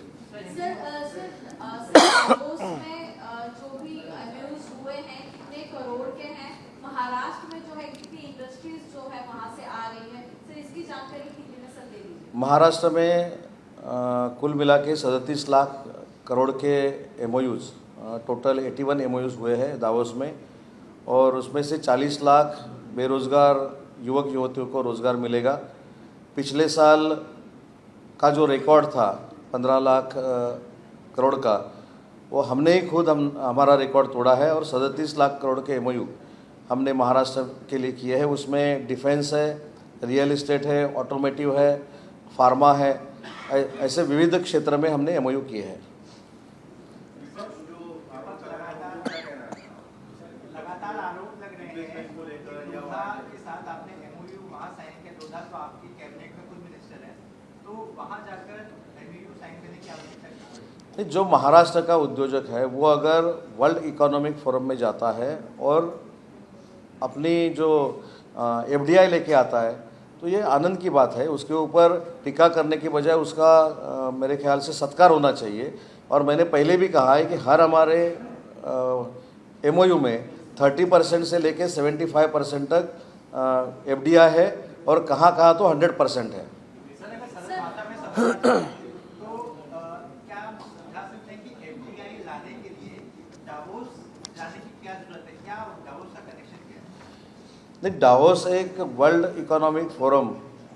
महाराष्ट्र में कुल मिला के 37 लाख करोड़ के MOUs, टोटल 81 MOUs हुए हैं दावोस में और उसमें से 40 लाख बेरोज़गार युवक युवतियों को रोज़गार मिलेगा. पिछले साल का जो रिकॉर्ड था 15 लाख करोड़ का, वो हमने ही खुद हमारा रिकॉर्ड तोड़ा है और 37 लाख करोड़ के MOU हमने महाराष्ट्र के लिए किए हैं. उसमें डिफेंस है, रियल इस्टेट है, ऑटोमेटिव है, फार्मा है, ऐसे विविध क्षेत्र में हमने MOU किए हैं. लगातार आरोप लग रहे हैं लोधा के साथ आपने MOU वहाँ साइन किया. लोधा तो आपकी कैबिनेट में खुद मिनिस्टर है, तो वहाँ जाकर MOU साइन करने की आवश्यकता नहीं. नहीं, जो महाराष्ट्र का उद्योजक है वो अगर वर्ल्ड इकोनॉमिक फोरम में जाता है और अपनी जो FDI लेके आता है तो ये आनंद की बात है. उसके ऊपर टीका करने की बजाय उसका मेरे ख्याल से सत्कार होना चाहिए. और मैंने पहले भी कहा है कि हर हमारे MOU में 30% से लेके 75% तक FDI है और कहाँ कहाँ तो 100% है. तो क्या हम समझा सकते हैं कि FDI लाने के लिए डावोस जाने की क्या जरूरत है? क्या डावोस का कनेक्शन क्या है? नहीं, डावोस एक वर्ल्ड इकोनॉमिक फोरम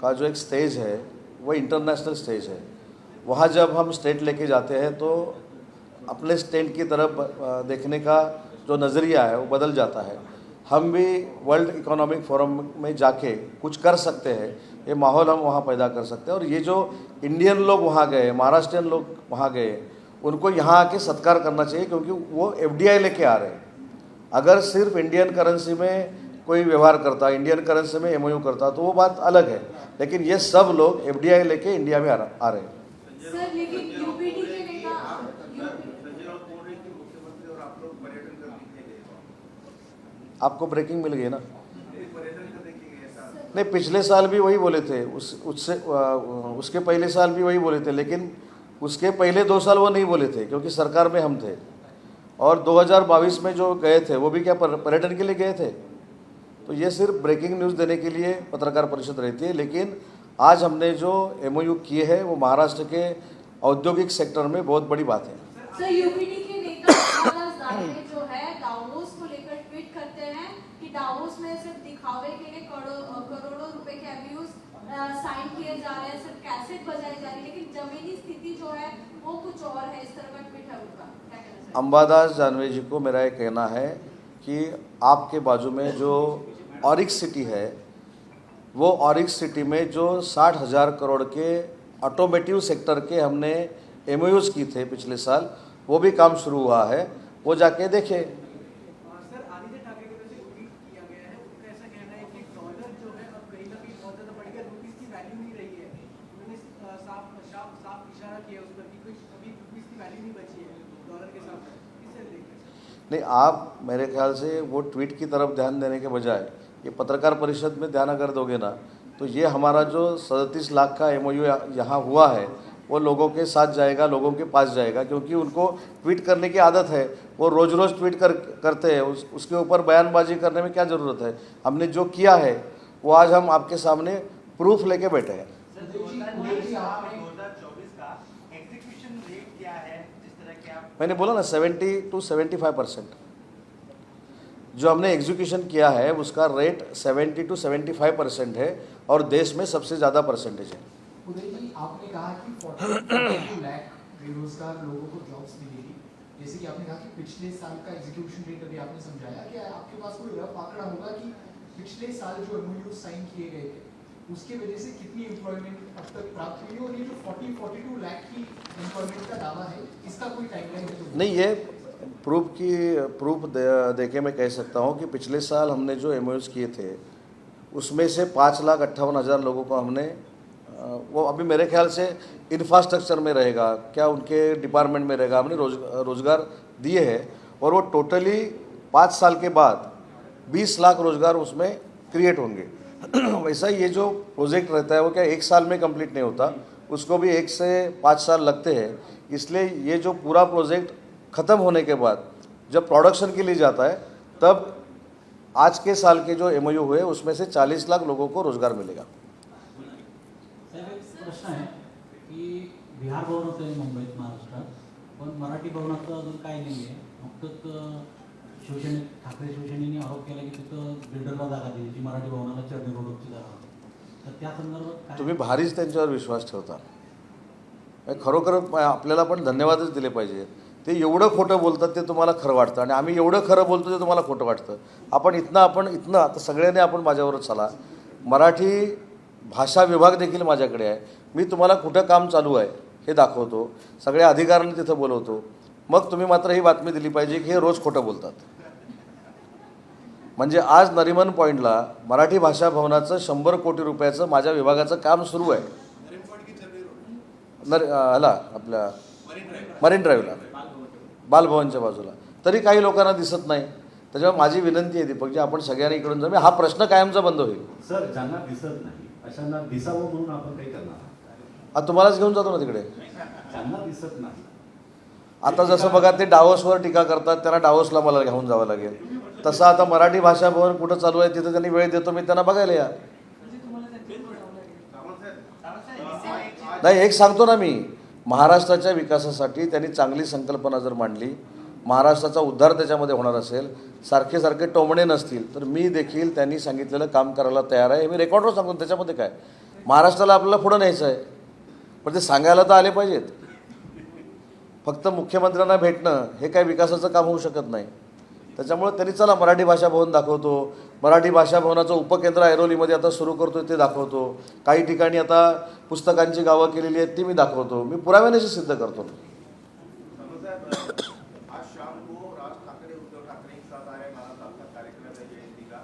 का जो एक स्टेज है वो इंटरनेशनल स्टेज है. वहाँ जब हम स्टेट लेके जाते हैं तो अपने स्टेट की तरफ देखने का जो नज़रिया है वो बदल जाता है. हम भी वर्ल्ड इकोनॉमिक फोरम में जाके कुछ कर सकते हैं. ये माहौल हम वहाँ पैदा कर सकते हैं. और ये जो इंडियन लोग वहाँ गए, महाराष्ट्रियन लोग वहाँ गए, उनको यहाँ आके सत्कार करना चाहिए क्योंकि वो FDI लेके आ रहे हैं. अगर सिर्फ इंडियन करेंसी में कोई व्यवहार करता, इंडियन करेंसी में MOU करता, तो वो बात अलग है। लेकिन ये सब लोग FDI लेके इंडिया में आ रहे हैं। सर लेकिन यूपीटी के नेता आपको ब्रेकिंग मिल गई ना? नहीं, पिछले साल भी वही बोले थे, उसके पहले साल भी वही बोले थे, लेकिन उसके पहले 2 साल वो नहीं बोले थे क्योंकि सरकार में हम थे। और 2022 में जो गए थे वो भी क्या पर्यटन के लिए गए थे? तो ये सिर्फ ब्रेकिंग न्यूज़ देने के लिए पत्रकार परिषद रहती है। लेकिन आज हमने जो MOU किए हैं वो महाराष्ट्र के औद्योगिक सेक्टर में बहुत बड़ी बात है। सर यूपीटी के नेता अंबादास दानवे जो है दावोस को लेकर ट्वीट करते हैं कि दावोस में सिर्फ दिखावे के लिए करोड़ों रुपए के अब्यूज साइन किए जा रहे हैं, सिर्फ कैसेट बजाई जा रही है, लेकिन जमीनी स्थिति जो है वो कुछ और है। इस तरह का ट्वीट है उनका, क्या कहना चाहिए? अंबादास दानवे जी को मेरा ये कहना है कि आपके बाजू में जो ऑरिक्स सिटी है, वो ऑरिक्स सिटी में जो 60,000 करोड़ के ऑटोमेटिव सेक्टर के हमने MOUs की थे पिछले साल, वो भी काम शुरू हुआ है, वो जाके देखें। सर आदित्य ठाकरे की तरफ से ट्वीट किया गया है, उनका ऐसा कहना है कि डॉलर जो है अब कहीं ना कहीं बहुत ज्यादा बढ़ गया, रुपीस की वैल्यू नहीं रही है। उन्होंने साफ इशारा किया उस पर कि कोई अभी रुपीस की वैल्यू नहीं बची है डॉलर के साथ। किससे देखते हैं? नहीं, आप मेरे ख्याल से वो ट्वीट की तरफ ध्यान देने के बजाय ये पत्रकार परिषद में ध्यान अगर दोगे ना, तो ये हमारा जो 37 लाख का MOU यहाँ हुआ है वो लोगों के साथ जाएगा, लोगों के पास जाएगा, क्योंकि उनको ट्वीट करने की आदत है। वो रोज़ रोज़ ट्वीट करते हैं, उसके ऊपर बयानबाजी करने में क्या ज़रूरत है? हमने जो किया है वो आज हम आपके सामने प्रूफ लेके बैठे हैं। 2024 का एग्जीक्यूशन रेट क्या है, जिस तरह के आप मैंने बोला ना 70 to 75%। जो हमने एग्जीक्यूशन किया है उसका रेट 70 to 75% है और देश में सबसे ज़्यादा परसेंटेज है। उदय जी, आपने कहा कि 42 लाख बेरोजगार लोगों को जॉब्स मिलेगी। जैसे कि आपने कहा कि पिछले साल का एग्जीक्यूशन रेट अभी आपने समझाया, कि आपके पास कोई रफ आंकड़ा होगा कि पिछले साल जो MOU साइन किए गए थे उसके वजह से कितनी एम्प्लॉयमेंट अब तक प्राप्त हुई, और ये जो 42 लाख की एम्प्लॉयमेंट का दावा है इसका कोई टाइमलाइन है? नहीं, ये प्रूफ देके मैं कह सकता हूँ कि पिछले साल हमने जो MOUs किए थे उसमें से 5,58,000 लोगों को हमने वो अभी मेरे ख्याल से इंफ्रास्ट्रक्चर में रहेगा, क्या उनके डिपार्टमेंट में रहेगा, हमने रोज़गार दिए हैं। और वो टोटली 5 साल के बाद 20 लाख रोज़गार उसमें क्रिएट होंगे। वैसा ये जो प्रोजेक्ट रहता है वो क्या 1 साल में कंप्लीट नहीं होता, उसको भी 1 से 5 साल लगते हैं। इसलिए ये जो पूरा प्रोजेक्ट ख़त्म होने के बाद जब प्रोडक्शन के लिए जाता है तब आज के साल के जो MOU हुए उसमें से 40 लाख लोगों को रोज़गार मिलेगा। साहेब, एक प्रश्न आहे की बिहार भवन होतं आहे मुंबईत, महाराष्ट्रात, पण मराठी भवनाचं अजून काय नाही आहे. नुकतंच ठाकरे शिवसेनेने आरोप केला की तिथं बिल्डरला जागा दिली, जी मराठी भवनाला चढणी रोडची जागा होती. तर त्या संदर्भात काय? तुम्ही भारीच त्यांच्यावर विश्वास ठेवता. खरोखर आपल्याला पण धन्यवादच दिले पाहिजे. ते एवढं खोटं बोलतात ते तुम्हाला खरं वाटतं, आणि आम्ही एवढं खरं बोलतो ते तुम्हाला खोटं वाटतं. आपण इथनं आता सगळ्यांनी आपण माझ्यावरच चला. मराठी भाषा विभाग देखील माझ्याकडे आहे. मी तुम्हाला कुठं काम चालू आहे हे दाखवतो, सगळ्या अधिकाऱ्यांना तिथं बोलवतो. मग तुम्ही मात्र ही बातमी दिली पाहिजे की हे रोज खोटं बोलतात. म्हणजे आज नरिमन पॉईंटला मराठी भाषा भवनाचं 100 कोटी रुपयाचं माझ्या विभागाचं काम सुरू आहे. ह्याला आपल्या मरीन ड्राईव्हला बालभवनच्या बाजूला, तरी काही लोकांना दिसत नाही. त्याच्यामुळे माझी विनंती आहे दीपकजी, आपण सगळ्यांनी इकडून जाऊन हा प्रश्न कायमचा बंद होईल. सर, ज्यांना दिसत नाही अशांना दिसावं म्हणून आपण काही करणार. तुम्हालाच घेऊन जातो ना तिकडे. ज्यांना दिसत नाही, आता जसं बघा ते डावोसवर टीका करतात, त्यांना डावोसला मला घेऊन जावं लागेल. तसं आता मराठी भाषा भवन कुठं चालू आहे तिथं त्यांनी वेळ देतो, मी त्यांना बघायला या. नाही, एक सांगतो ना मी, महाराष्ट्राच्या विकासासाठी त्यांनी चांगली संकल्पना जर मांडली, महाराष्ट्राचा उद्धार त्याच्यामध्ये होणार असेल, सारखे सारखे टोमणे नसतील, तर मी देखील त्यांनी सांगितलेलं काम करायला तयार आहे. मी रेकॉर्डवर सांगतो. त्याच्यामध्ये काय, महाराष्ट्राला आपल्याला पुढं न्यायचं आहे, पण ते सांगायला तर आले पाहिजेत. फक्त मुख्यमंत्र्यांना भेटणं हे काय विकासाचं काम होऊ शकत नाही. त्याच्यामुळे त्यांनी चला मराठी भाषा भवन दाखवतो, मराठी भाषा भवनाचं उपकेंद्र ऐरोलीमध्ये आता सुरू करतो ते दाखवतो, काही ठिकाणी आता पुस्तकांची गावं केलेली आहेत ती मी दाखवतो, मी पुराव्याने सिद्ध करतो. आज शाम को राज ठाकरे उद्धव ठाकरे एक साथ आए, बाला साहब का कार्यक्रम है जयंती का,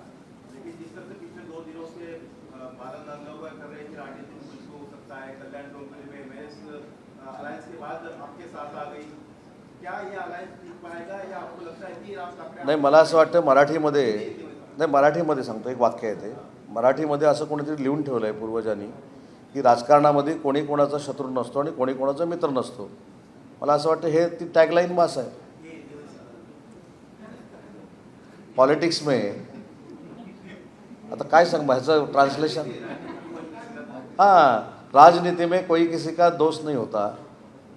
लेकिन जिस तरह से पिछले 2 दिनों से बादल दंगा हुआ कर रहे थे, राजनीतिक कुछ हो सकता है, कल्याण डोंबिवली में एमएस अलायंस के बाद आपके साथ आ गई, क्या ये अलायंस टिक पाएगा या आपको लगता है की राज ठाकरे? नाही, मला असं वाटतं मराठीमध्ये सांगतो, एक वाक्य आहे ते मराठीमध्ये असं कोणीतरी लिहून ठेवलं आहे पूर्वजांनी की राजकारणामध्ये कोणी कोणाचा शत्रू नसतो आणि कोणी कोणाचा मित्र नसतो. मला असं वाटतं हे ती टॅगलाईन मास आहे पॉलिटिक्स में. आता काय सांग ह्याचं ट्रांसलेशन. हाँ, राजनीति में कोई किसी का दोस्त नहीं होता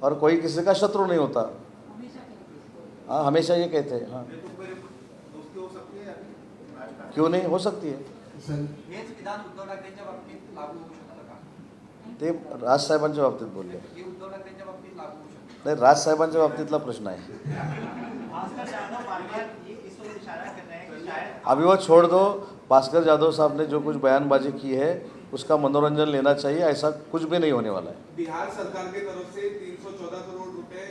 और कोई किसी का शत्रु नहीं होता. हाँ, हमेशा ये कहते हैं. हाँ, दोस्ती हो सकती है अभी राज ठाकरे? क्यों नहीं हो सकती है. हेच विधान उद्धव ठाकरेंच्या बाबतीत लागू होऊ शकतं का? ते राजसाहेबांच्या बाबतीत बोलले. हे उद्धव ठाकरेंच्या बाबतीत लागू होऊ शकतं? नाही, राजसाहेबांच्या बाबतीतला प्रश्न आहे. भास्कर यादव बार-बार ये इस ओर इशारा कर रहे हैं कि शायद अभी वो छोड़ दो. भास्कर यादव साहब ने जो कुछ बयानबाजी की है उसका मनोरंजन लेना चाहिए. ऐसा कुछ भी नहीं होने वाला है. बिहार सरकार की तरफ से 314 करोड़ रुपए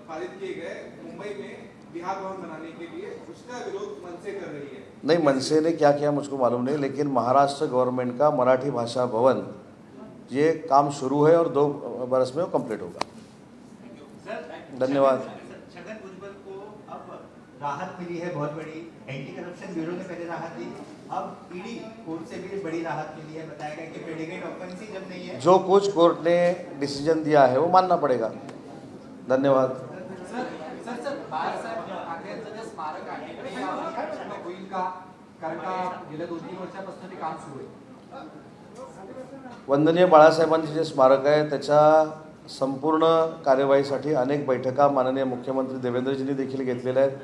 पारित किए गए मुंबई में बिहार भवन बनाने के लिए, उसका विरोध मनसे कर रही है. नहीं, मनसे ने क्या किया मुझको मालूम नहीं, लेकिन महाराष्ट्र गवर्नमेंट का मराठी भाषा भवन ये काम शुरू है और 2 बरस में वो कंप्लीट होगा. धन्यवाद. छगन भुजबल को अब राहत मिली है बहुत बड़ी. एंटी करप्शन ब्यूरो ने पहले राहत दी, अब ईडी कोर्ट से भी बड़ी राहत मिली है. बताया गया कि प्रेडिकेट ऑफेंस जब नहीं है, जो कुछ कोर्ट ने डिसीजन दिया है वो मानना पड़ेगा. धन्यवाद. सर बाळासाहेब ठाकरेंचं जे स्मारक आहे ते यावर्षी होईल का? कारण का गेल्या 2-3 वर्षापासून ते काम सुरू आहे. वंदनीय बाळासाहेबांचे जे स्मारक आहे त्याच्या संपूर्ण कार्यवाहीसाठी अनेक बैठका माननीय मुख्यमंत्री देवेंद्रजींनी देखील घेतलेल्या आहेत.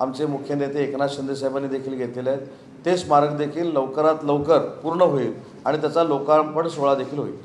आमचे मुख्य नेते एकनाथ शिंदे साहेबांनी देखील घेतलेले आहेत. ते स्मारक देखील लवकरात लवकर पूर्ण होईल आणि त्याचा लोकार्पण सोहळा देखील होईल.